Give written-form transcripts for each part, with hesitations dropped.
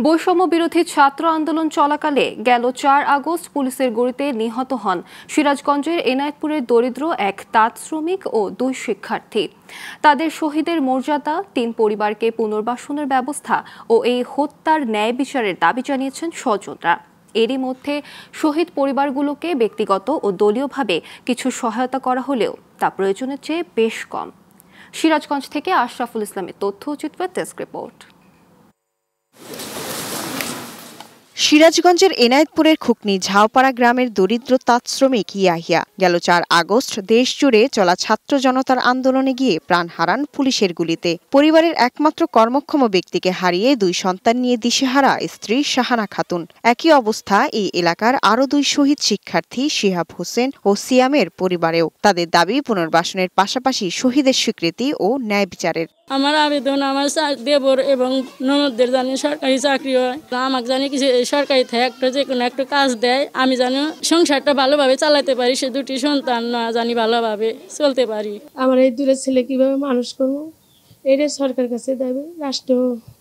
বৈষম্য বিরোধী ছাত্র আন্দোলন চলাকালে গেল ৪ আগস্ট পুলিশের গুলিতে নিহত হন সিরাজগঞ্জের এনায়েতপুরের দরিদ্র এক তাঁত শ্রমিক ও ২ শিক্ষার্থী। তাদের শহীদের মর্যাদা, ৩ পরিবারকে পুনর্বাসনের ব্যবস্থা ও এই হত্যার ন্যায় বিচারের দাবি জানিয়েছেন স্বজনরা। এরই মধ্যে শহীদ পরিবারগুলোকে ব্যক্তিগত ও দলীয়ভাবে কিছু সহায়তা করা হলেও তা প্রয়োজনের চেয়ে বেশ কম। সিরাজগঞ্জ থেকে আশরাফুল ইসলামের তথ্য ও চিত্রের ডেস্ক রিপোর্ট। সিরাজগঞ্জের এনায়েতপুরের খুকনি ঝাওপাড়া গ্রামের দরিদ্র তাঁত শ্রমিক ইয়াহিয়া গেল ৪ আগস্ট দেশ জুড়ে চলা ছাত্র জনতার আন্দোলনে গিয়ে প্রাণ হারান পুলিশের গুলিতে। পরিবারের একমাত্র কর্মক্ষম ব্যক্তিকে হারিয়ে ২ সন্তান নিয়ে দিশেহারা স্ত্রী শাহানা খাতুন। একই অবস্থা এই এলাকার আরও ২ শহীদ শিক্ষার্থী শিহাব হোসেন ও সিয়ামের পরিবারেও। তাদের দাবি পুনর্বাসনের পাশাপাশি শহীদের স্বীকৃতি ও ন্যায় বিচারের। আমার আবেদন, আমার দেবর এবং ননদদের জানি সরকারি চাকরি হয়, আমাকে জানি কিছু সরকারি থেকে একটা যে কোনো একটা কাজ দেয়, আমি জানি সংসারটা ভালোভাবে চালাতে পারি, সে 2টি সন্তান না জানি ভালোভাবে চলতে পারি। আমার এই 2 ছেলে কিভাবে মানুষ করবো, এটা সরকার কাছে দেবে। রাষ্ট্র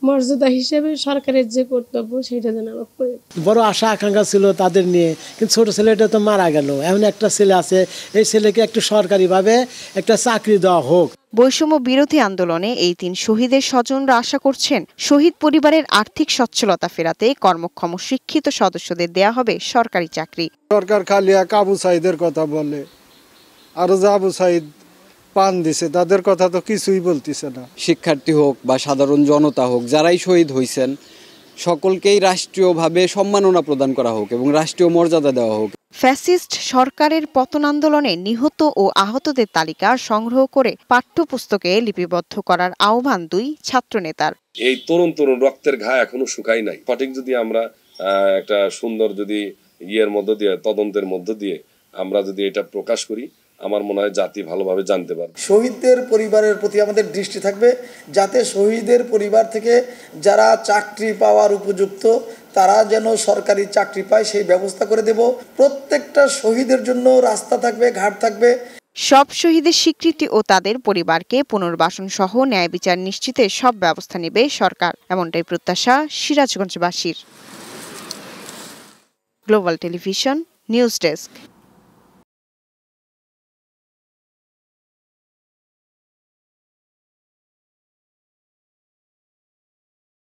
মর্যাদা হিসেবে সরকারের যে কর্তব্য সেটা যেন আমাকে করে। বড় আশা আকাঙ্ক্ষা ছিল তাদের নিয়ে, কিন্তু ছোট ছেলেটা তো মারা গেল। এমন একটা ছেলে আছে, এই ছেলেকে একটু সরকারিভাবে একটা চাকরি দেওয়া হোক। বৈষম্য বিরোধী আন্দোলনে এই 3 শহীদের স্বজনরা আশা করছেন শহীদ পরিবারের আর্থিক সচ্ছলতা ফেরাতে কর্মক্ষম শিক্ষিত সদস্যদের দেয়া হবে সরকারি চাকরি। সরকার খালি এক আবু সাইদের কথা বলে, আর যে আবু সাইদ পান দিছে তাদের কথা তো কিছুই বলতেছে না। শিক্ষার্থী হোক বা সাধারণ জনতা হোক, যারাই শহীদ হয়েছেন সকলকেই রাষ্ট্রীয়ভাবে সম্মাননা প্রদান করা হোক এবং রাষ্ট্রীয় মর্যাদা দেওয়া হোক। ফ্যাসিস্ট সরকারের পতন আন্দোলনে নিহত ও আহতদের তালিকা সংগ্রহ করে পাঠ্যপুস্তকে লিপিবদ্ধ করার আহ্বান 2 ছাত্রনেতার। এই তরুণ রক্তের ঘা এখনো শুকায় নাই। সঠিক যদি আমরা একটা সুন্দর যদি মধ্য দিয়ে, তদন্তের মধ্য দিয়ে আমরা যদি এটা প্রকাশ করি, আমার মনে হয় জাতি ভালোভাবে জানতে পারবে। শহীদদের পরিবারের প্রতি আমাদের দৃষ্টি থাকবে, যাতে শহীদের পরিবার থেকে যারা চাকরি পাওয়ার উপযুক্ত তারা যেন সরকারি চাকরি পায় সেই ব্যবস্থা করে দেব। প্রত্যেকটা শহীদের জন্য রাস্তা থাকবে, ঘাট থাকবে। সব শহীদের স্বীকৃতি ও তাদের পরিবারকে পুনর্বাসন সহ ন্যায় বিচার নিশ্চিতে সব ব্যবস্থা নেবে সরকার, এমনটাই প্রত্যাশা সিরাজগঞ্জবাসীর। Global Television news desk.